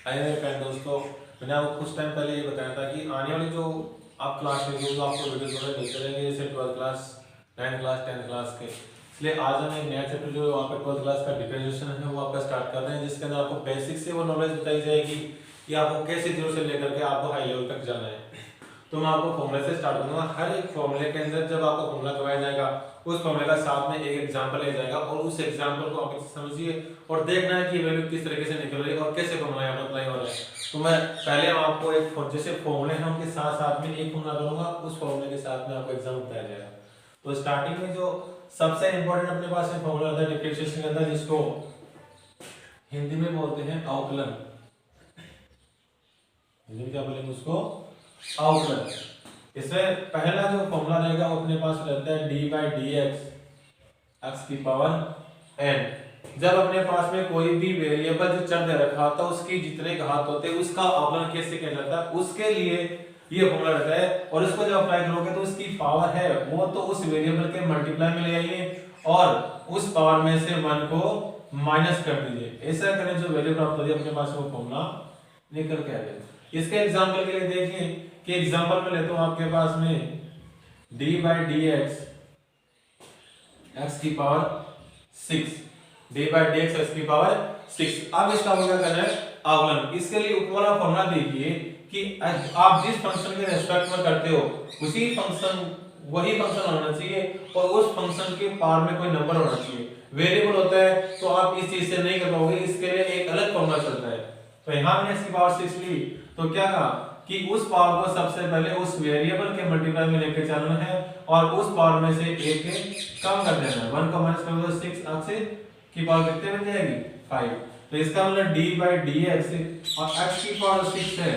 हाय मेरे फ्रेंड दोस्तों, मैंने आपको कुछ टाइम पहले ये बताया था कि आने वाली जो आप क्लास में जो आपको वीडियो थोड़े मिलते रहेंगे, जैसे 12th class, 9th class, 10th class के। इसलिए आज हम एक नया चैप्टर जो आपका 12th क्लास का डिफरेंशिएशन है वो आपका स्टार्ट कर रहे हैं, जिसके अंदर आपको बेसिक से वो नॉलेज बताई जाएगी कि आपको कैसे जीरो से लेकर के आपको हाई लेवल तक जाना है। तो मैं आपको फॉर्मूले से स्टार्ट करूंगा। हर एक फॉर्मूले के अंदर जब आपको फॉर्मूला करवाया जाएगा, उस फॉर्मूले का साथ में एक एग्जांपल ले जाएगा और उस एग्जांपल को आप समझिए और देखना है कि वैल्यू किस तरीके से निकल रही है और कैसे फॉर्मूला यहाँ पर अप्लाई हो रहा है। तो मैं पहले आपको एक जैसे फॉर्मूले हैं उनके साथ साथ में एक फॉर्मूला करूंगा, उस फॉर्मूले के साथ में आपको एग्जाम बताया जाएगा। तो स्टार्टिंग में जो सबसे इंपॉर्टेंट अपने पास है फॉर्मूला होता है डिफरेंशिएशन के अंदर, जिसको हिंदी में बोलते हैं अवकलन। हिंदी में क्या बोलेंगे उसको? अवकलन। इसमें पहला जो फॉर्मूला रहेगा वो अपने पास रहता है D by D x X की पावर एन। जब अपने पास में कोई भी वेरिएबल जो चर दे रखा होता है उसकी जितने घात होते हैं उसका अवकलन कैसे किया जाता है, उसके लिए ये फॉर्मूला रहता है। और इसको जब अप्लाई करोगे तो उसकी पावर है वो तो उस वेरिएबल के मल्टीप्लाई में ले आइए और उस पावर में से 1 को माइनस कर दीजिए। ऐसा करें जो वैल्यू प्राप्त होगी अपने पास वो फॉर्मूला निकल के आ जाएगा। इसके एग्जांपल के लिए देखिए कि एग्जांपल में लेता हूं आपके पास में d by D x X की power 6, d by D x X की पावर 6। अब इसका क्या करना है? अवकलन। इसके लिए ऊपर वाला फॉर्मूला देखिए कि आप जिस फंक्शन के रेस्पेक्ट में करते हो उसी फंक्शन वही फंक्शन होना चाहिए और उस फंक्शन के पावर में कोई नंबर होना चाहिए। वेरिएबल होता है तो आप इस चीज से नहीं कर पाओगे, इसके लिए एक अलग फॉर्मूला चलता है। तो यहां मैंने x की पावर 6 ली तो क्या कहा कि उस पावर को सबसे पहले उस वेरिएबल के मल्टीप्लाई में लेके चलना है और उस पावर में से एक कम कर देना है। 1 का माइनस करोगे तो 6 x की पावर कितने बन जाएगी? 5। तो इसका मतलब d बाई डी एक्स और x की पावर 6 है,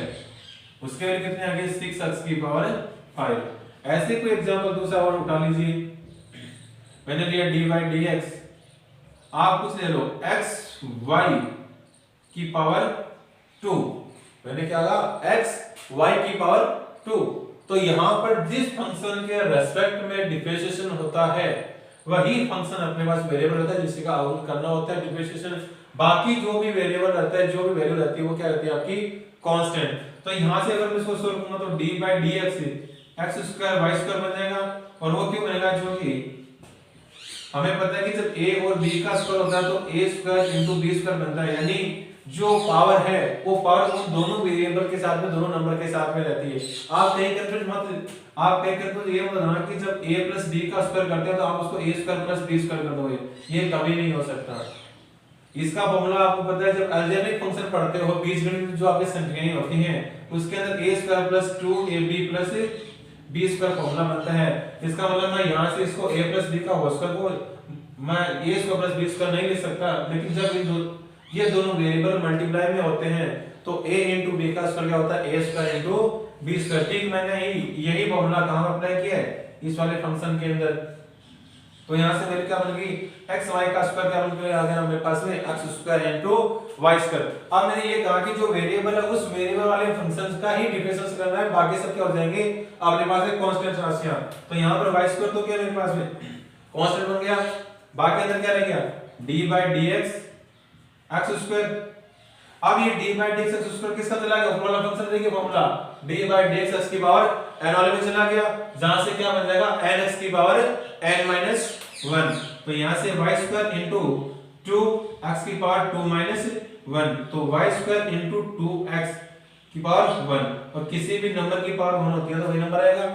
उसके लिए कितने आ गए? 6x की पावर 5। ऐसे कोई एग्जांपल दूसरा और उठा लीजिए। मैंने लिया d बाई डी एक्स, आप कुछ ले लो x y की पावर 2। मैंने क्या कहा? x y की पावर 2। तो यहां पर जिस फंक्शन के रेस्पेक्ट में डिफरेंशिएशन होता है वही फंक्शन अपने पास वेरिएबल रहता है जिसका अवकलन करना होता है डिफरेंशिएशन। बाकी जो भी वेरिएबल रहता है, जो भी वैल्यू रहती है वो क्या रहती है? आपकी कांस्टेंट। तो यहां से अगर मैं इसको सोल्व करूंगा तो d by D x x square y square बन जाएगा। और वो क्यों बनेगा? क्योंकि हमें पता है कि जब a और b का स्क्वायर होता है तो a square into b square बनता है, यानी जो पावर है वो पावर उन दोनों वेरिएबल के साथ में, दोनों नंबर के साथ में रहती है। आप कहीं कंफ्यूज मत, आप कहीं कंफ्यूज ये मत होना कि जब a प्लस b का स्क्वायर करते हैं तो आप उसको a square plus b square कर दोगे, ये कभी नहीं हो सकता। इसका फॉर्मूला आपको पता है, जब अलजेब्रिक फंक्शन पढ़ते हो, बीजगणित जो आपकी संख्याएं होती हैं उसके अंदर a square plus 2ab plus b square formula बनता है। इसका मतलब मैं यहां से इसको a प्लस b का होल स्क्वायर को मैं a square plus b square नहीं लिख सकता, लेकिन जब ये दोनों वेरिएबल मल्टीप्लाई में होते हैं तो a into b का स्क्वायर क्या होता है? a square into b square. ठीक, मैंने यही फॉर्मूला कहां अप्लाई किया है? इस वाले फंक्शन के अंदर। तो यहां से मेरी क्या बन गई? x y का स्क्वायर क्या बन गया? आ गया मेरे पास में x square into y square. अब मैंने ये कहा कि जो वेरिएबल है उस वेरिएबल वाले फंक्शंस का ही डिफरेंशिएशन करना है, बाकी सब क्या हो जाएंगे? अपने पास एक कांस्टेंट राशियां। तो यहां पर y स्क्वायर तो क्या मेरे पास में कांस्टेंट बन गया, बाकी अंदर क्या रह गया? d by D x x square. अब ये d by D x square किसका चला गया? फॉर्मूला फंक्शन देखिए, formula d by D x की पावर n वाले में चला गया, जहां से क्या बन जाएगा? n x की पावर n माइनस 1। तो यहां से y स्क्वायर इनटू 2x की पावर 2 माइनस 1, तो y स्क्वायर इनटू 2x की पावर 1। और किसी भी नंबर की पावर 1 होती है तो वही नंबर आएगा।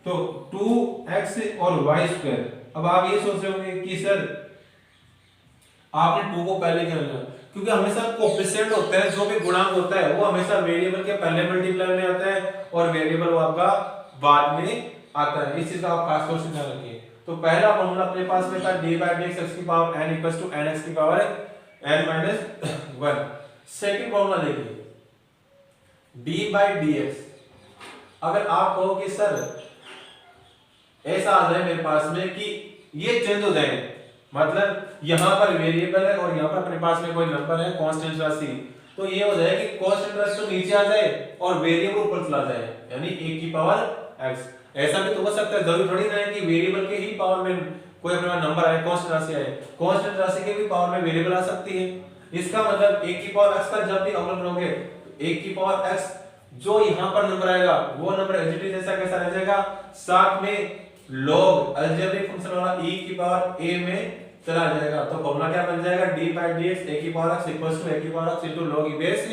तो 2x और y स्क्वायर। अब आप ये सोच रहे होंगे कि सर आपने 2 को पहले क्या लिया? क्योंकि हमेशा कोएफिशिएंट होता है, जो भी गुणांक होता है वो हमेशा वेरिएबल के पहले मल्टीप्लाई में आता है और वेरिएबल वो आपका बाद में आता है। इस चीज का आप खास तौर से ध्यान रखिए। तो पहला फॉर्मूला अपने पास में था d बाई डी एक्स की power n equals to n x की power n minus 1। Second formula देखिए d बाई डी एक्स। अगर आप कहो कि सर ऐसा आ जाए मेरे पास में कि ये चेंज हो जाए, मतलब यहां पर वेरिएबल है और यहां पर अपने पास में कोई नंबर है कांस्टेंट राशि, तो ये हो जाए कि कांस्टेंट राशि तो नीचे आ जाए और वेरिएबल ऊपर चला जाए, यानी a की पावर x। ऐसा भी तो हो सकता है, जरूरी थोड़ी ना है कि वेरिएबल के ही पावर में कोई अपना नंबर आए, कांस्टेंट राशि आए। कांस्टेंट राशि के भी पावर में वेरिएबल आ सकती है। इसका मतलब a की पावर x का जब भी अवकलन करोगे a की पावर x, जो यहाँ पर नंबर आएगा वो नंबर एज इट इज जैसा कैसा रह जाएगा, साथ में log अलजेब्रिक फंक्शन वाला e की पावर a में चला जाएगा। तो फॉर्मूला क्या बन जाएगा, d बाई dx a की power x equals to a की power x into log e base a।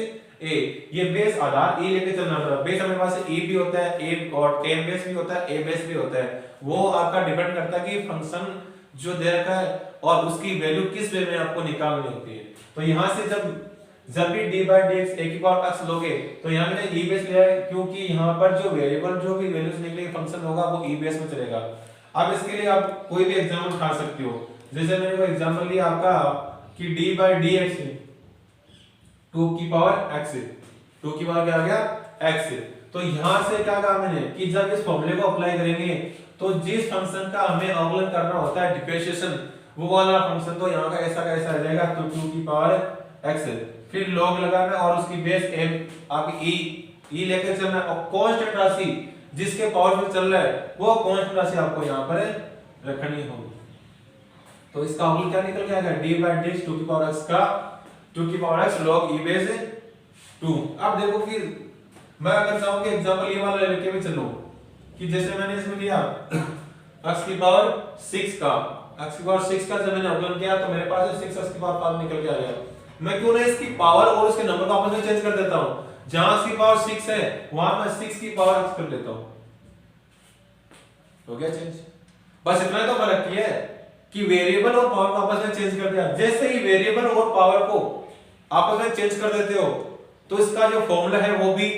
ये बेस आधार e लेके चलना पड़ेगा। बेस हमारे पास e भी होता है, a और n बेस भी होता है, a बेस भी होता है। वो आपका डिपेंड करता है कि फंक्शन जो दे रखा है और उसकी वैल्यू किस वे में आपको निकालनी होती है। तो यहाँ से जब भी d बाई dx a की पावर x लोगे तो यहाँ मैंने e बेस लिया है, क्योंकि यहाँ पर जो वेरिएबल जो भी वैल्यूज निकलेगी फंक्शन होगा वो e बेस में चलेगा। अब इसके लिए आप कोई भी एग्जांपल उठा सकते हो, जैसे मैंने कोई एग्जांपल लिया आपका कि d बाई dx 2 की पावर x, 2 की पावर क्या आ गया x। तो यहाँ से क्या कहा मैंने कि जब इस फॉर्मूले को अप्लाई करेंगे तो जिस फंक्शन का हमें अवकलन करना होता है डिफरेंशिएशन, वो वाला फंक्शन तो यहाँ का ऐसा आ जाएगा, तो 2 की पावर x, फिर log लगाना और उसकी बेस m आपकी e लेकर चलना और कांस्टेंट राशि जिसके पावर में चल रहा है वो कांस्टेंट राशि आपको यहाँ पर रखनी होगी। तो इसका अवकलन क्या निकल गया, d बाई dx 2 की पावर x का 2 की power x log e base 2। अब देखो कि मैं अगर चाहूं कि एग्जांपल ये वाला लेके भी चलूं कि जैसे मैंने इसमें लिया x की पावर 6 का, x की पावर 6 का जब मैंने अवकलन किया तो मेरे पास 6x की पावर 5 निकल के आ गया। मैं क्यों ना इसकी पावर और उसके नंबर को आपस में चेंज कर देता हूं, जहां x की पावर 6 है वहां मैं 6 की पावर x कर लेता हूं, हो गया चेंज। बस इतना तो फर्क किया है कि वेरिएबल और पावर को आपस में चेंज कर दिया। जैसे ही वेरिएबल और पावर को आपस में चेंज कर देते हो तो इसका जो फॉर्मूला है वो भी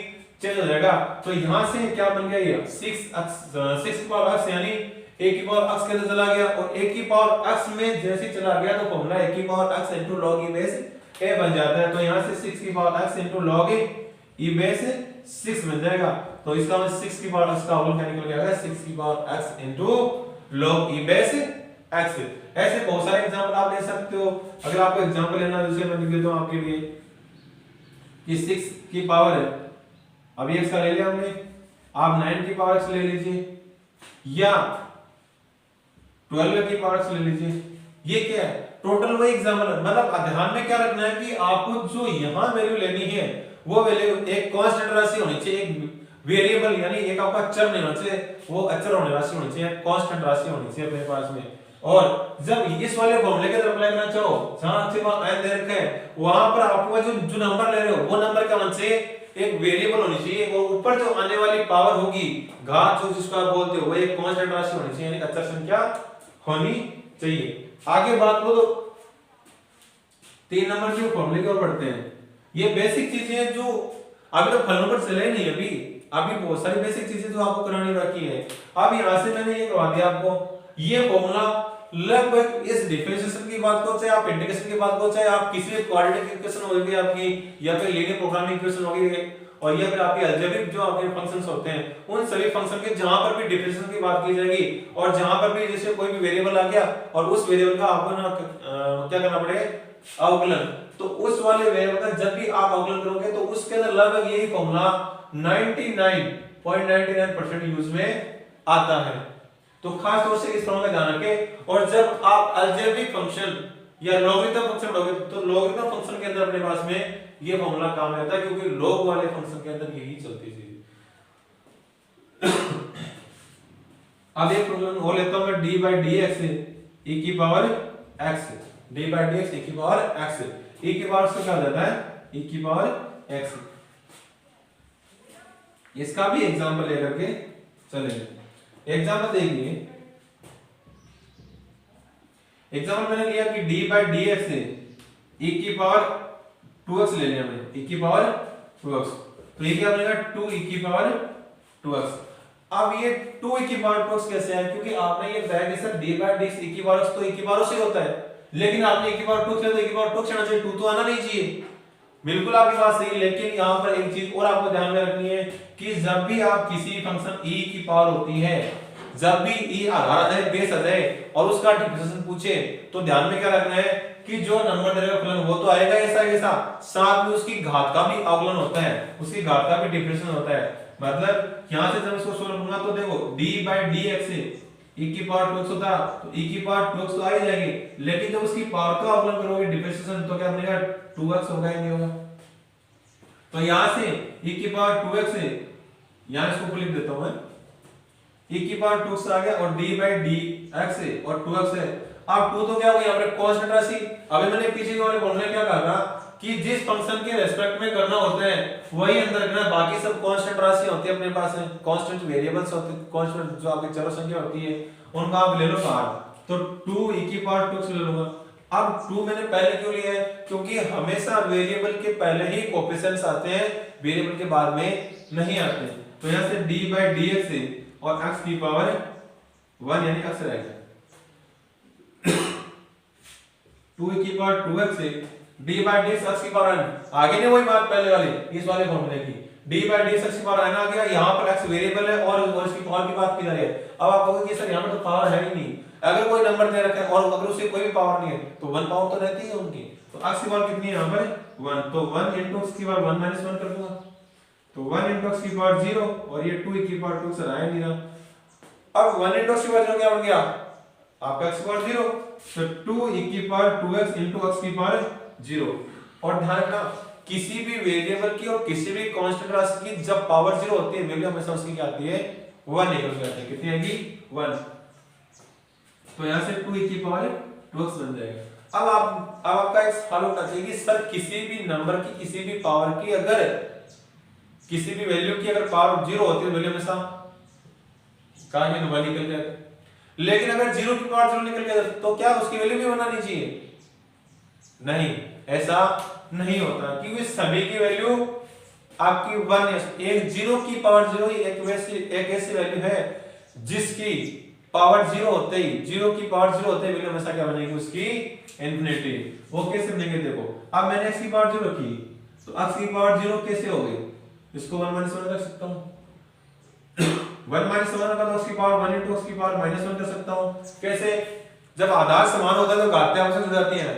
चेंज हो जाएगा। तो यहां से क्या बन गया, ये 6 की पावर x यानी a की पावर x के अंदर चला गया और a की पावर x में जैसे ही चला गया तो फॉर्मूला a की power x into log e base a बन जाता है। तो यहां से 6 की power x into log e base 6 बन जाएगा। तो इसका मतलब 6 की पावर x का अवकलन क्या निकल गया, 6 की power x into log e base x। ऐसे बहुत सारे एग्जांपल आप ले सकते हो। अगर आपको एग्जांपल लेना है जैसे मैं लिख देता हूं आपके लिए कि 6 की पावर है, अभी x का ले लिया हमने, आप 9 की पावर x ले लीजिए या 12 की पावर x ले लीजिए। ये क्या है, टोटल वही एग्जांपल है। मतलब ध्यान में क्या रखना है कि आपको जो यहां वैल्यू लेनी है वो वैल्यू एक कांस्टेंट राशि होनी चाहिए, एक वेरिएबल यानी एक आपका चर नहीं होना चाहिए, वो अचर होने राशि होनी चाहिए, कांस्टेंट राशि होनी चाहिए अपने पास में। और जब इस वाले फॉर्मूले के अंदर अप्लाई करना चाहो, जहां से वहां n दे रखा है वहां पर आपको जो नंबर ले रहे हो वो नंबर क्या होना चाहिए, एक वेरिएबल होनी चाहिए और ऊपर जो आने वाली पावर होगी घात जो जिसको आप बोलते हो वो एक कांस्टेंट राशि होनी चाहिए, यानी अचर संख्या होनी चाहिए। आगे बात लो तो 3 नंबर के फॉर्मूले की ओर बढ़ते हैं। ये बेसिक चीजें हैं जो अभी तो फलों पर चले नहीं, अभी बहुत सारी बेसिक चीजें जो आपको करानी बाकी है। अब यहां से मैंने ये करवा दिया आपको, ये फॉर्मूला लगभग इस डिफरेंशिएशन की बात को, चाहे आप इंटीग्रेशन की बात को, चाहे आप किसी भी क्वाड्रेटिक इक्वेशन होगी आपकी या फिर लीनियर प्रोग्रामिंग इक्वेशन होगी और या फिर आपके अलजेब्रिक जो आपके फंक्शंस होते हैं उन सभी फंक्शन के जहां पर भी डिफरेंशिएशन की बात की जाएगी और जहां पर भी जैसे कोई भी वेरिएबल आ गया और उस वेरिएबल का आपको ना क्या करना पड़ेगा, अवकलन। तो उस वाले वेरिएबल का जब भी आप अवकलन करोगे तो उसके अंदर लगभग यही फॉर्मूला 99.99% यूज में आता है। तो खास तौर से इस फॉर्मूला का ध्यान रखें। और जब आप अलजेब्रिक फंक्शन या लॉगरिथम फंक्शन लोगे तो लॉगरिथम फंक्शन के अंदर अपने पास में ये फॉर्मूला काम आता है, क्योंकि लॉग वाले फंक्शन के अंदर यही चलती थी। अब एक प्रॉब्लम हो लेता हूं मैं, d बाई dx e की power x, d by dx e की पावर x, e की पावर से क्या हो जाता है e की पावर x। इसका भी एग्जांपल लेकर के चलेंगे। एग्जांपल देखिए, एग्जांपल मैंने लिया कि d बाई dx e की पावर 2x ले लिया मैंने, e की पावर 2x, तो ये क्या बनेगा 2 e की पावर 2x। अब ये 2 e की पावर 2x कैसे है, क्योंकि आपने ये बताया कि sir d by dx e की पावर x तो e की पावर से होता है, लेकिन आपने e की पावर 2 किया तो e की पावर 2 आना चाहिए, 2 तो आना नहीं चाहिए। बिल्कुल आपकी बात सही है, लेकिन यहाँ पर एक चीज और आपको ध्यान में रखनी है कि जब भी आप किसी फंक्शन e की पावर होती है, जब भी e आधार आ जाए, बेस आ जाए और उसका डिफरेंशिएशन पूछे तो ध्यान में क्या रखना है कि जो नंबर दे रहा है फलन वो तो आएगा ऐसा ऐसा, साथ में उसकी घात का भी अवकलन होता है, उसकी घात का भी डिफरेंशिएशन होता है। मतलब यहां से जब इसको सोल्व करूंगा तो देखो d बाई dx e की पावर 2x होता तो e की पावर 2x तो आ ही जाएगी, लेकिन जब उसकी पावर का अवकलन करोगे डिफरेंशिएशन तो क्या बनेगा 2x होगा ही नहीं होगा। तो यहां से e की पावर 2x है, यहां इसको लिख देता हूं मैं, e की पावर 2x आ गया और d बाई dx है और 2x है। अब 2 तो क्या हो गया, यहाँ पर कांस्टेंट राशि। अभी मैंने पीछे वाले फॉर्मूले क्या कहा था कि जिस फंक्शन के रेस्पेक्ट में करना होता है वही अंदर करना, बाकी सब कांस्टेंट राशि होती है अपने पास है, कांस्टेंट वेरिएबल्स होते हैं, कांस्टेंट जो आपकी चर संख्या होती है उनका आप ले लो बाहर। तो 2 e की पावर 2 से ले लूंगा। अब 2 मैंने पहले क्यों लिया है, क्योंकि हमेशा वेरिएबल के पहले ही कोएफिशिएंट्स आते हैं, वेरिएबल के बाद में नहीं आते। तो यहां से d बाई dx है और x की पावर 1 यानी x रहेगा 2 e की पावर 2x है, d बाई dx x की पावर n। आगे नहीं वही बात पहले वाली, इस वाले फॉर्मूले की d बाई dx x की पावर n आ गया। यहाँ पर x वेरिएबल है और इसकी पावर की बात की जा रही है। अब आप कहोगे कि सर यहाँ पे तो पावर है ही नहीं, अगर कोई नंबर दे रखा है और अगर उसकी कोई भी पावर नहीं है तो 1 पावर तो रहती है उनकी। तो x की पावर कितनी है यहाँ पर 1, तो 1 into x की पावर 1 minus 1 कर दूंगा, तो 1 into x की पावर 0 और ये 2 e की पावर 2 से आया नहीं रहा। अब 1 into x की पावर 0 क्या बन गया आपका x की पावर 0, तो 2 e की पावर 2x into x की पावर 0। और ध्यान रखना किसी भी वेरिएबल की और किसी भी कांस्टेंट राशि की जब पावर 0 होती है वैल्यू हमेशा उसकी क्या आती है 1 निकल के आती है। कितनी आएगी 1, तो यहां से 2 e की पावर 2x बन जाएगा। अब आपका एक सवाल उठना चाहिए कि सर किसी भी नंबर की किसी भी पावर की अगर किसी भी वैल्यू की अगर पावर 0 होती है वैल्यू हमेशा कहां के 1 निकल जाती है, लेकिन अगर 0 की पावर 0 निकल गया तो क्या उसकी वैल्यू भी होना नहीं चाहिए, नहीं ऐसा नहीं होता, क्योंकि सभी की वैल्यू आपकी 1 एक 0 की पावर 0 एक ऐसी वैल्यू है जिसकी पावर 0 होते ही 0 की पावर 0 होते ही वैल्यू हमेशा क्या बनेगी उसकी इंफिनिटी। वो कैसे बनेगी देखो, अब मैंने x की पावर 0 की तो x की पावर 0 कैसे हो गई, इसको 1 1 कर सकता हूं 1 1 का तो x की पावर 1 into x की पावर -1 कर सकता हूं। कैसे, जब आधार समान होता है तो घातें आपस में जुड़ जाती हैं।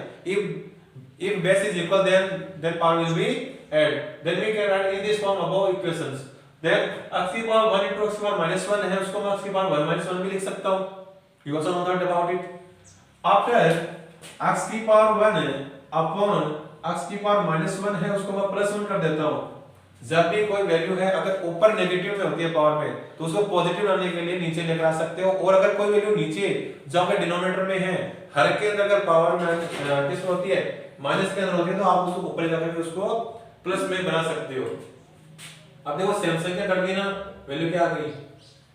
if base is equal then power will be add, then we can write in this form above equations, then x की पावर 1 into x की पावर -1 है उसको मैं x की पावर 1 1 भी लिख सकता हूं, you also know that about it। after x की पावर 1 upon x की पावर -1 है उसको मैं +1 कर देता हूं। जब भी कोई वैल्यू है अगर ऊपर नेगेटिव में होती है पावर में तो उसको पॉजिटिव लाने के लिए नीचे लेकर आ सकते हो, और अगर कोई वैल्यू नीचे जो आपके डिनोमिनेटर में है हर के अंदर अगर पावर में किस होती है माइनस के अंदर होती है तो आप उसको ऊपर लेकर उसको प्लस में बना सकते हो। अब देखो सैमसंग क्या कर गई ना, वैल्यू क्या आ गई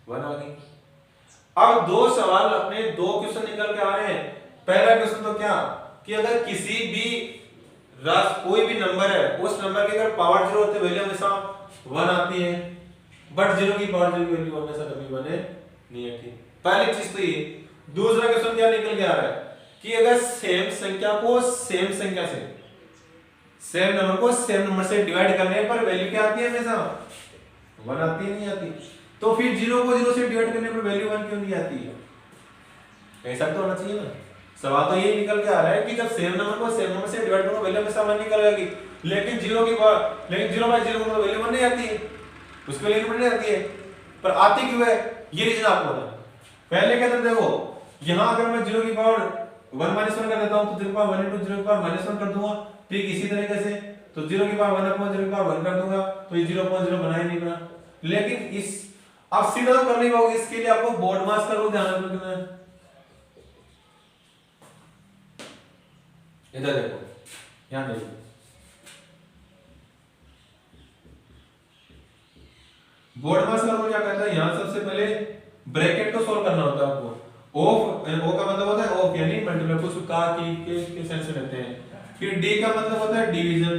1 आ गई। अब दो सवाल अपने दो क्वेश्चन निकल के आ रहे हैं। पहला क्वेश्चन तो क्या कि अगर किसी भी कोई भी नंबर है उस नंबर की अगर पावर 0 होती है वैल्यू हमेशा 1 आती है, बट 0 की पावर 0 की वैल्यू हमेशा कभी 1 नहीं है। ठीक, पहली चीज तो ये। दूसरा क्वेश्चन क्या निकल के आ रहा है कि अगर सेम संख्या को सेम संख्या से सेम नंबर को सेम नंबर से डिवाइड करने पर वैल्यू क्या आती है हमेशा 1 आती है, नहीं आती। तो फिर 0 को 0 से डिवाइड करने पर वैल्यू 1 क्यों नहीं आती है, ऐसा तो होना चाहिए ना। सवाल तो ये निकल के आ रहा है कि जब सेम नंबर को सेम नंबर से डिवाइड करो वैल्यू हमेशा 1 निकल आएगी, लेकिन 0 की पावर लेकिन 0/0 को वैल्यू 1 नहीं आती है, उसकी वैल्यू नहीं आती है। पर आती क्यों है ये रीजन आपको बता। पहले कहते हैं देखो यहां अगर मैं 0 की पावर 1 -1 कर देता हूं तो 0 की पावर 1 into 0 की पावर -1 कर दूंगा। ठीक इसी तरीके से तो 0 की पावर 1/0 की पावर 1 कर दूंगा तो ये 0/0 बना ही नहीं बना। लेकिन इस आप सीधा तो कर नहीं पाओगे, इसके लिए आपको बोर्ड मास करो, ध्यान रखना है। इधर देखो, यहां देखो बोर्ड मास करो क्या कहता है, यहां सबसे पहले ब्रैकेट को सॉल्व करना होता है आपको। ऑफ ओ का मतलब होता है ऑफ यानी मल्टीप्लाई, कुछ का के सेंस में लेते हैं। फिर डी का मतलब होता है डिवीजन,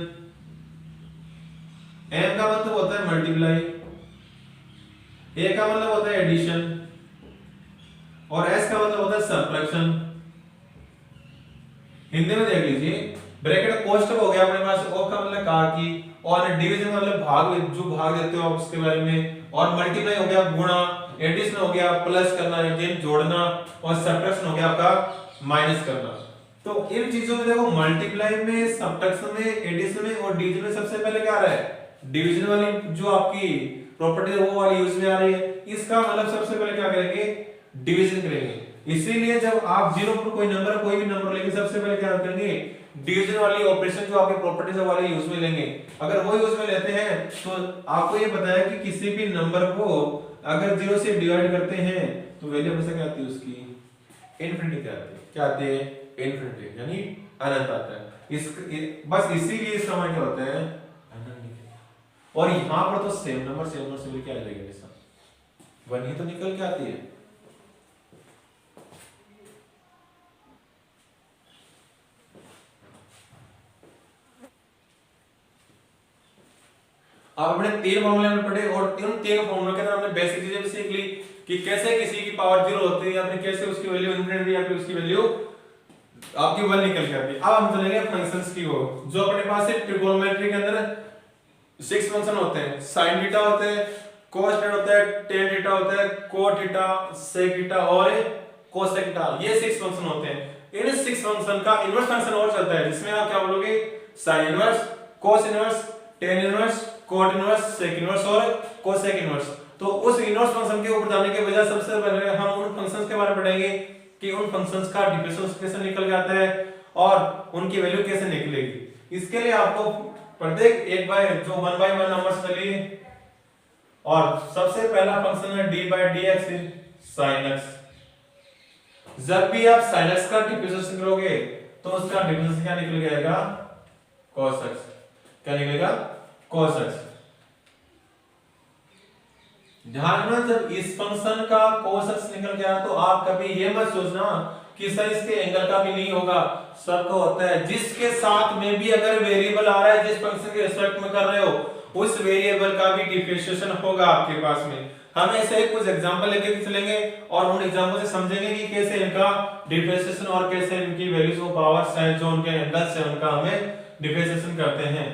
एम का मतलब होता है मल्टीप्लाई, ए का मतलब होता है एडिशन और एस का मतलब होता है सब्ट्रैक्शन। हिंदी में देख लीजिए, ब्रैकेट कोष्टक हो गया अपने पास, ऑफ का मतलब का की, और डिवीजन मतलब भाग, जो भाग देते हो आप उसके बारे में, और मल्टीप्लाई हो गया गुणा, एडिशन हो गया प्लस करना यानी जोड़ना, और सब्ट्रैक्शन हो गया आपका माइनस करना। तो इन चीजों में देखो मल्टीप्लाई में, सब्ट्रैक्शन में, एडिशन में और डिवीजन में सबसे पहले क्या आ रहा है डिवीजन वाली जो आपकी प्रॉपर्टी है वो वाली यूज में आ रही है। इसका मतलब सबसे पहले क्या करेंगे डिवीजन करेंगे। इसीलिए जब आप जीरो पर कोई नंबर कोई भी नंबर लेंगे सबसे पहले क्या करेंगे, डिवीजन वाली ऑपरेशन जो आपके प्रॉपर्टीज वाले यूज में लेंगे। अगर वो यूज में लेते हैं तो आपको ये पता है कि किसी भी नंबर को अगर जीरो से डिवाइड करते हैं तो वैल्यू हमेशा क्या आती है उसकी, इनफिनिटी क्या आती है, क्या आती है, इनफिनिटी, यानी अनंत आता है। बस इसीलिए इसका मान क्या होता है, अनंत। और यहां पर तो सेम नंबर से क्या आ जाएगा, ऐसा वन ही तो निकल के आती है। आप अपने 3 फॉर्मूले में पढ़े और उन 3 फॉर्मूलों के अंदर हमने बेसिक चीजें भी सीख ली कि कैसे किसी की पावर 0 होती है या फिर कैसे उसकी वैल्यू इनफिनिटी या फिर उसकी वैल्यू आपकी 1 निकल के आती है। अब हम चलेंगे फंक्शंस की ओर। जो अपने पास है ट्रिगोनोमेट्री के अंदर 6 फंक्शन होते हैं, sin थीटा होते हैं, cos थीटा होता है, tan थीटा होता है, cot थीटा, sec थीटा और cosec थीटा, ये 6 फंक्शन होते हैं। इन 6 फंक्शन का इनवर्स फंक्शन और चलता है जिसमें आप क्या बोलोगे, sin inverse, cos inverse, tan inverse, cot inverse, sec inverse और cosec इनवर्स। तो उस इनवर्स फंक्शन के ऊपर जाने के बजाय सबसे पहले हम उन फंक्शंस के बारे में पढ़ेंगे कि उन फंक्शंस का डिफरेंस कैसे निकल जाता है और उनकी वैल्यू कैसे निकलेगी। इसके लिए आपको प्रत्येक एक बाय जो 1 बाय 1 नंबर्स चलिए, और सबसे पहला फंक्शन है d by dx sin x। जब भी आप sin x का डिफरेंशिएशन करोगे तो उसका डिफरेंस क्या निकल जाएगा, cos x। क्या निकलेगा, cos x। ध्यान रखना जब इस फंक्शन का cos x निकल गया तो आप कभी ये मत सोचना कि सर इसके एंगल का भी नहीं होगा, सबका होता है। जिसके साथ में भी अगर वेरिएबल आ रहा है, जिस फंक्शन के रिस्पेक्ट में कर रहे हो उस वेरिएबल का भी डिफरेंशिएशन होगा आपके पास में। हम ऐसे कुछ एग्जांपल लेके चलेंगे और उन एग्जांपल से समझेंगे कि कैसे इनका डिफरेंशिएशन और कैसे इनकी वैल्यूज और पावर्स हैं जो उनके एंगल्स हैं उनका हमें डिफरेंशिएशन करते हैं।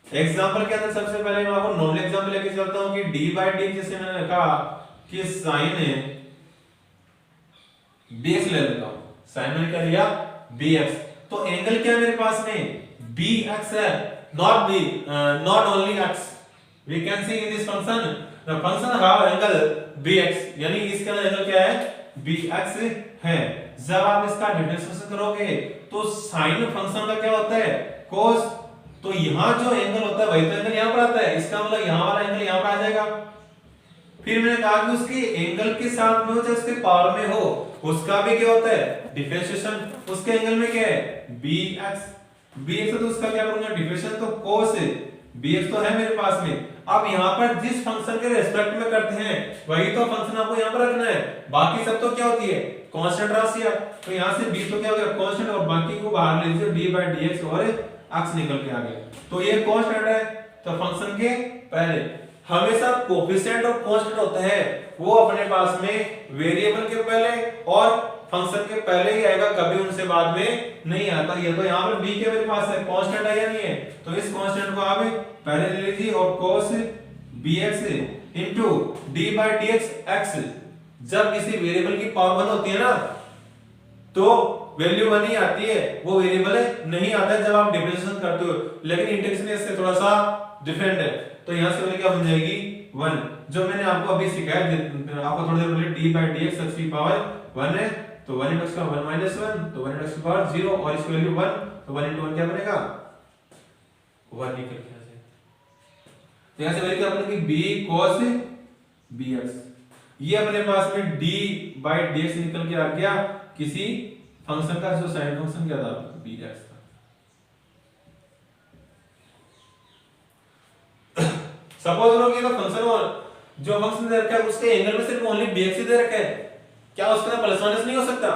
एग्जांपल के अंदर सबसे पहले मैं आपको नॉर्मल एग्जांपल लेके चलता हूं कि d by d जैसे मैंने कहा कि sin bx ले लेता हूं, sin मैंने क्या लिया bx, तो एंगल क्या है मेरे पास में bx है, not only x, we can see in this function the function have angle bx, यानी इसका एंगल क्या है bx है। जब आप इसका डिफरेंशिएशन करोगे तो sin फंक्शन का क्या होता है cos, तो यहां जो एंगल होता है वही तो एंगल यहां पर आता है, इसका मतलब यहां वाला एंगल यहां पर आ जाएगा। फिर मैंने कहा कि उसके एंगल के साथ में हो चाहे उसके पावर में हो उसका भी क्या होता है डिफरेंशिएशन, उसके एंगल में क्या है bx, bx तो उसका क्या करूंगा डिफरेंशिएशन, तो cos bx तो है मेरे पास में। अब यहां पर जिस फंक्शन के रिस्पेक्ट में करते हैं वही तो फंक्शन आपको यहां पर रखना है, बाकी सब तो क्या होती है कांस्टेंट राशियां। तो यहां से b तो क्या हो गया कांस्टेंट और बाकी को बाहर ले लीजिए d by dx और x निकल के आ गया, तो ये कांस्टेंट है। तो फंक्शन के पहले हमेशा कोफिशिएंट और कांस्टेंट होता है वो अपने पास में वेरिएबल के पहले और फंक्शन के पहले ही आएगा, कभी उनसे बाद में नहीं आता। ये तो यहाँ पर b के मेरे पास है कांस्टेंट है या नहीं है, तो इस कांस्टेंट को आप पहले ले लीजिए और cos bx into d by dx x। जब किसी वेरिएबल की पावर 1 होती है ना तो वैल्यू 1 ही आती है, वो वेरिएबल नहीं आता है जब आप डिफरेंशिएशन करते हो, लेकिन इंटीग्रेशन इससे थोड़ा सा डिफरेंट है। तो यहां से वैल्यू क्या बन जाएगी 1, जो मैंने आपको अभी सिखाया, आपको थोड़ी देर पहले d by dx x की पावर 1 है तो 1 into 1 minus 1 तो 1 into x की पावर 0 और इसकी वैल्यू 1 तो 1 into 1 क्या बनेगा 1 निकल के आ जाएगा। तो यहां से वैल्यू क्या बनेगी b cos bx, ये अपने पास में d by dx निकल के आ गया किसी फंक्शन का जो साइन फंक्शन क्या था bx था। सपोज करो कि फंक्शन और जो फंक्शन दे रखा है उसके एंगल में सिर्फ ओनली bx ही दे रखा है, क्या उसके अंदर प्लस माइनस नहीं हो सकता,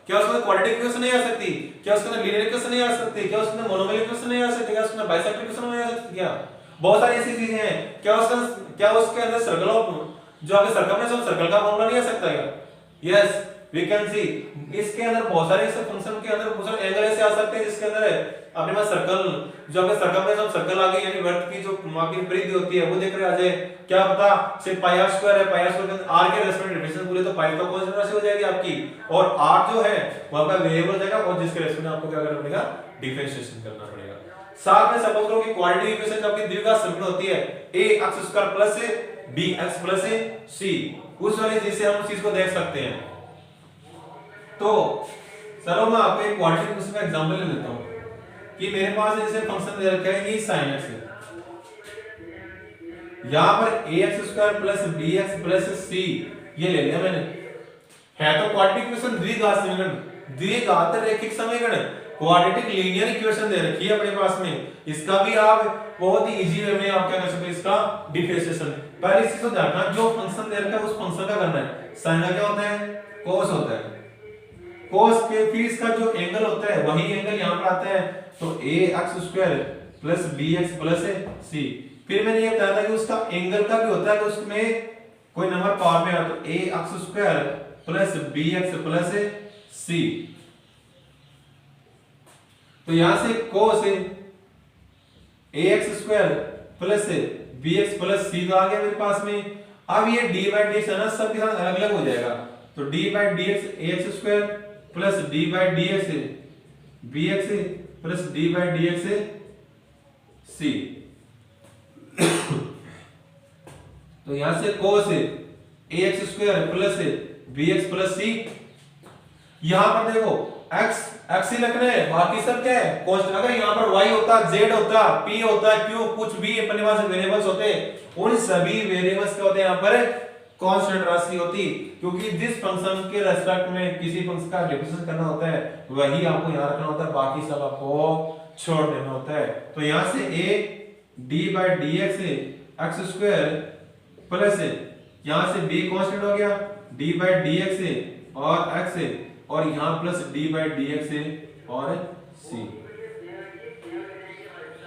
क्या उसके अंदर क्वाड्रेटिक इक्वेशन नहीं आ सकती, क्या उसके अंदर लीनियर इक्वेशन नहीं आ सकती, क्या उसके अंदर मोनोमियल इक्वेशन नहीं आ सकती, क्या उसके अंदर बाइसेक्टर इक्वेशन नहीं आ सकती, क्या बहुत सारी ऐसी चीजें हैं। क्या उसके अंदर सर्कल ऑफ जो आपके सर्कमफ्रेंस ऑफ सर्कल का फॉर्मूला नहीं आ सकता क्या, यस वी कैन सी। इसके अंदर बहुत सारे ऐसे फंक्शन के अंदर बहुत सारे एंगल ऐसे आ सकते हैं जिसके अंदर अपने पास सर्कल जो आपके सर्कमफ्रेंस ऑफ सर्कल आ गई यानी वृत्त की जो आपकी परिधि होती है वो देख रहे आ जाए, क्या पता सिर्फ पाई आर स्क्वायर है, पाई आर स्क्वायर के अंदर आर के रेस्पेक्ट डिफरेंशिएशन पूरे तो पाई तो कांस्टेंट राशि हो जाएगी आपकी, और आर जो है वो आपका वेरिएबल हो जाएगा और जिसके रेस्पेक्ट में आपको क्या करना पड़ेगा डिफरेंशिएशन करना पड़ेगा। साथ में सपोज करो कि क्वाड्रेटिक इक्वेशन जो आपकी द्विघात समीकरण होती है ax² + bx + c, उस वाली चीज से हम उस चीज को देख सकते हैं। तो चलो मैं आपको एक क्वाड्रेटिक क्वेश्चन का एग्जांपल ले लेता हूँ कि मेरे पास जैसे फंक्शन दे रखा है ये sin x है, यहाँ पर ax² plus bx plus c ये ले लिया मैंने, है तो क्वाड्रेटिक इक्वेशन द्विघात समीकरण, द्विघात रैखिक समीकरण, क्वाड्रेटिक लीनियर इक्वेशन दे रखी है अपने पास में। इसका भी आप बहुत ही इजी वे में आप क्या कर सकते हो, इसका डिफरेंशिएशन। पहले इसी को जानना, जो फंक्शन दे रखा है उस फंक्शन का करना है। साइन का क्या होता है, cos होता है, cos के फिर इसका जो एंगल होता है वही एंगल यहां पर आता है, तो ax² plus bx plus c। फिर मैंने ये बताया था कि उसका एंगल का भी होता है कि उसमें कोई नंबर पावर में आ, तो ax² plus bx plus c। तो यहां से cos ax² plus bx plus c तो आ गया मेरे पास में। अब ये d/dx है ना, सबके साथ अलग अलग हो जाएगा, तो d/dx ax² plus d/dx bx plus d/dx c। तो यहां से cos ax² plus bx plus c। यहां पर देखो x ही रखना है, बाकी सब क्या है कांस्टेंट। अगर यहां पर y होता, z होता, p होता, q कुछ भी अपने पास वेरिएबल्स होते, उन सभी वेरिएबल्स क्या होते हैं यहां पर कांस्टेंट राशि होती, क्योंकि जिस फंक्शन के रेस्पेक्ट में किसी फंक्शन का डिफरेंशिएशन करना होता है वही आपको यहां रखना होता है, बाकी सब आपको छोड़ देना होता है। तो यहां से a d/dx x² प्लस यहां से b कांस्टेंट हो गया, d/dx और x और यहां प्लस d/dx और c।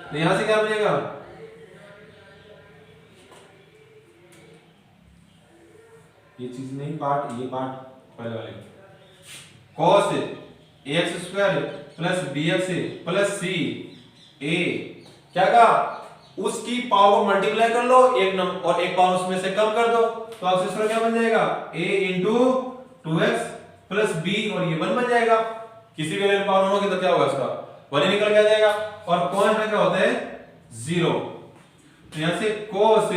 तो यहां से क्या बनेगा, ये चीज नहीं पार्ट, ये पार्ट पहले वाले, cos ax² plus bx plus c a क्या कहा, उसकी पावर मल्टीप्लाई कर लो एक नंबर और एक पावर उसमें से कम कर दो, तो आपसे सूत्र क्या बन जाएगा, a into 2x plus b और ये 1 बन जाएगा। किसी भी वैल्यू पावर होगी तो क्या होगा, इसका 1 निकल के आ जाएगा, और कॉन्स में क्या होता है 0। तो यहां से cos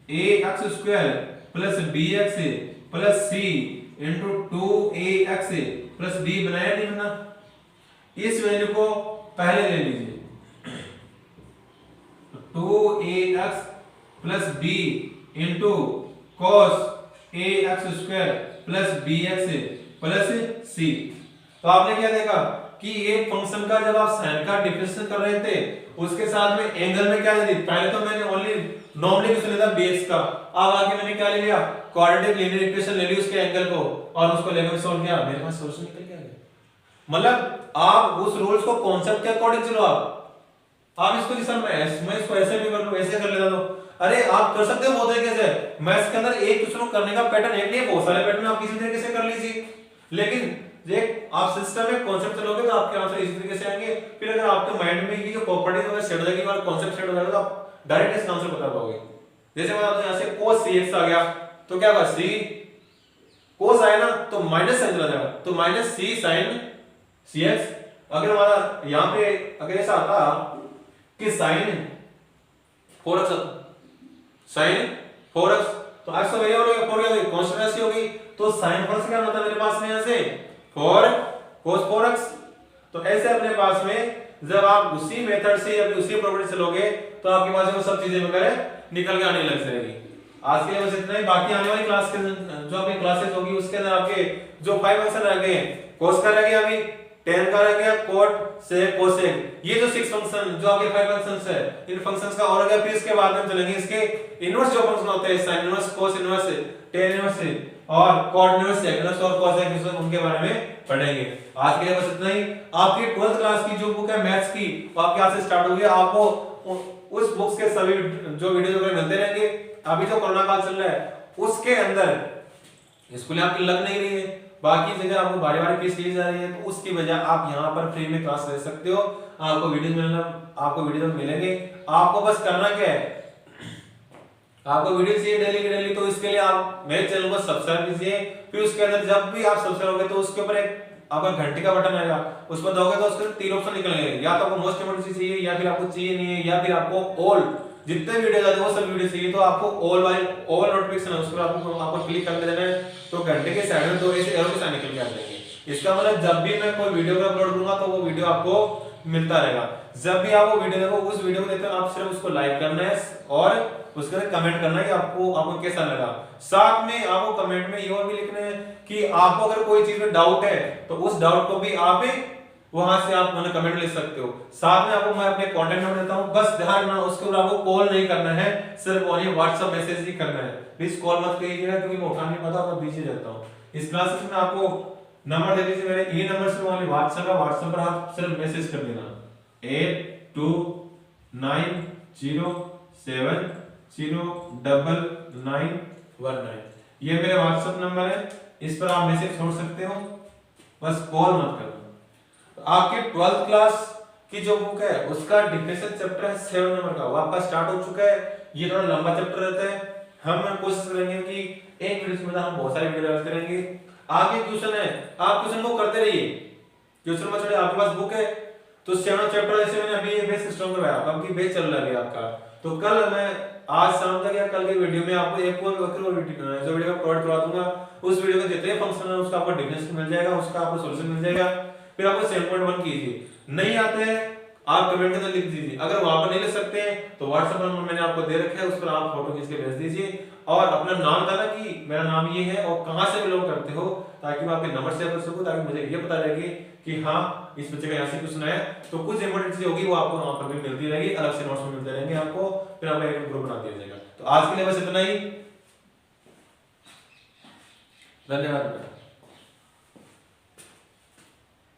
ax² plus bx plus c into 2ax plus b बनाया नहीं बना। इस वैल्यू को पहले ले लीजिए, 2ax plus b into cos ax² plus bx plus c। तो आपने क्या देखा कि एक फंक्शन का जब आप साइन का डिफरेंशिएशन कर रहे थे उसके साथ में एंगल में क्या ले ली, पहले तो मैंने ओनली नॉर्मली क्वेश्चन लिया था bx का, अब आगे मैंने क्या ले लिया, क्वाड्रेटिक लीनियर इक्वेशन ले ली उसके एंगल को और उसको लेकर सॉल्व किया, मेरे पास सॉल्यूशन निकल के आ गया। मतलब आप उस रूल्स को कांसेप्ट के अकॉर्डिंग चलो, आप इसको जैसा मैं इसको ऐसे भी कर लूं, ऐसे कर लेता, तो अरे आप कर सकते हो बहुत तरीके से। मैथ्स के अंदर एक क्वेश्चन करने का पैटर्न एक नहीं, बहुत सारे पैटर्न आप किसी तरीके से कर लीजिए, लेकिन एक आप सिस्टम में कांसेप्ट चलोगे तो आपके आंसर इसी तरीके से आएंगे। फिर अगर आपके माइंड में ये जो प्रॉपर्टीज वगैरह सेट हो जाएगी और कांसेप्ट सेट हो जाएगा तो आप डायरेक्ट इसका आंसर बता पाओगे। जैसे मैं आपको यहां से cos cx आ गया तो क्या होगा, c cos आया ना तो माइनस साइन चला जाएगा, तो माइनस c sin cx। अगर हमारा यहां पे अगर ऐसा आता कि sin 4x sin 4x तो x का वेरिएबल हो गया 4 क्या कांस्टेंट राशि होगी, तो sin 4x क्या होता है मेरे पास में यहां से 4 cos 4x। तो ऐसे अपने पास में जब आप उसी मेथड से या उसी प्रॉपर्टी से लोगे तो आपके पास वो सब चीजें वगैरह निकल के आने लग जाएगी। आज के लिए बस इतना ही, बाकी आने वाली क्लास के जो आपकी क्लासेस होगी उसके अंदर आपके जो 5 फंक्शन रह गए, cos का रह गया, अभी tan का रह गया, cot sec cosec, ये जो 6 फंक्शन जो आपके 5 फंक्शंस है, इन फंक्शंस का और हो गया। फिर इसके बाद में चलेंगे इसके इनवर्स जो फंक्शन होते हैं, sin inverse, cos inverse, tan inverse और cot इनवर्स, sec इनवर्स और cosec इनवर्स, उनके बारे में पढ़ेंगे। आज के लिए बस इतना ही। आपकी 12th क्लास की जो बुक है मैथ्स की वो आपके यहाँ से स्टार्ट हो गया, आपको उस बुक्स के सभी जो वीडियो वगैरह मिलते रहेंगे। अभी जो कोरोना काल चल रहा है उसके अंदर स्कूल आपकी लग नहीं रही है, बाकी जगह आपको बारी बारी फीस ली जा रही है, तो उसकी वजह आप यहाँ पर फ्री में क्लास ले सकते हो। आपको वीडियो मिलेंगे। आपको बस करना क्या है, आपको वीडियो चाहिए डेली की डेली, तो इसके लिए आप मेरे चैनल को सब्सक्राइब कीजिए। फिर उसके अंदर जब भी आप सब्सक्राइब होगे तो उसके ऊपर एक आपका घंटे का बटन आएगा, उस पर दबाओगे तो उसके 3 ऑप्शन निकलेंगे, या तो आपको मोस्ट इम्पोर्टेंट चाहिए, या फिर आपको चाहिए नहीं है, या फिर आपको ऑल जितने वीडियो आते हैं वो सब वीडियो चाहिए, तो आपको ऑल नोटिफिकेशन है उस पर आपको क्लिक करके देना है, तो घंटे के साइड में 2 ऐसे एरो के साइन निकल के आ जाएंगे। इसका मतलब जब भी मैं कोई वीडियो अपलोड करूंगा तो वो वीडियो आपको मिलता रहेगा। जब भी आप वो वीडियो देखो, उस वीडियो को देखते हो आप सिर्फ उसको लाइक करना है और उसके अंदर कमेंट करना है कि आपको कैसा लगा। साथ में आपको कमेंट में ये और भी लिखना है कि आपको अगर कोई चीज में डाउट है तो उस डाउट को भी आप वहां से आप मैंने कमेंट लिख सकते हो। साथ में आपको मैं अपने कांटेक्ट नंबर देता हूं, बस ध्यान रखना उसके ऊपर आपको कॉल नहीं करना है, सिर्फ ओनली व्हाट्सएप मैसेज ही करना है। प्लीज कॉल मत कीजिएगा क्योंकि मैं उठा नहीं पाता, मैं बिजी रहता हूं। इस क्लासेस में आपको नंबर दे दीजिए मेरे, ये नंबर से ओनली व्हाट्सएप है, व्हाट्सएप पर आप सिर्फ मैसेज कर देना 8290709919। ये मेरे व्हाट्सएप नंबर है, इस पर आप मैसेज छोड़ सकते हो, बस कॉल मत करना। तो आपके 12th क्लास की जो बुक है उसका डिफिनेशन चैप्टर है 7 नंबर का, वो आपका स्टार्ट हो चुका है। ये थोड़ा लंबा चैप्टर रहता है, हम कोशिश करेंगे कि एक वीडियो में हम बहुत सारे वीडियो डालते रहेंगे। आगे ट्यूशन है, आप ट्यूशन को करते रहिए। ट्यूशन में चलिए आपके पास बुक है तो 7 चैप्टर जैसे मैंने अभी ये बेस सिस्टम करवाया, आपकी बेस चल रहा है आपका। तो कल मैं आज शाम तक या कल के वीडियो में आपको एक और जो वीडियो का प्रोवाइड करवा दूंगा, उस वीडियो के जितने फंक्शन है उसका आपको डिफिनेशन मिल जाएगा, उसका आपको सॉल्यूशन मिल जाएगा। फिर आपको 7.1 कीजिए, नहीं आते हैं आप कमेंट के अंदर लिख दीजिए। अगर वहां पर नहीं लिख सकते हैं तो व्हाट्सएप नंबर मैंने आपको दे रखा है, उस पर आप फोटो खींच के भेज दीजिए और अपना नाम बताना कि मेरा नाम ये है और कहां से बिलोंग करते हो, ताकि मैं आपके नंबर शेयर कर सकूं, ताकि मुझे ये पता लगे कि हाँ इस बच्चे का यहाँ से क्वेश्चन है। तो कुछ इंपॉर्टेंट चीजें होगी वो आपको वहां पर भी मिलती रहेगी, अलग से नोट्स में मिलते रहेंगे आपको, फिर आपका एक ग्रुप बना दिया जाएगा। तो आज के लिए बस इतना ही, धन्यवाद।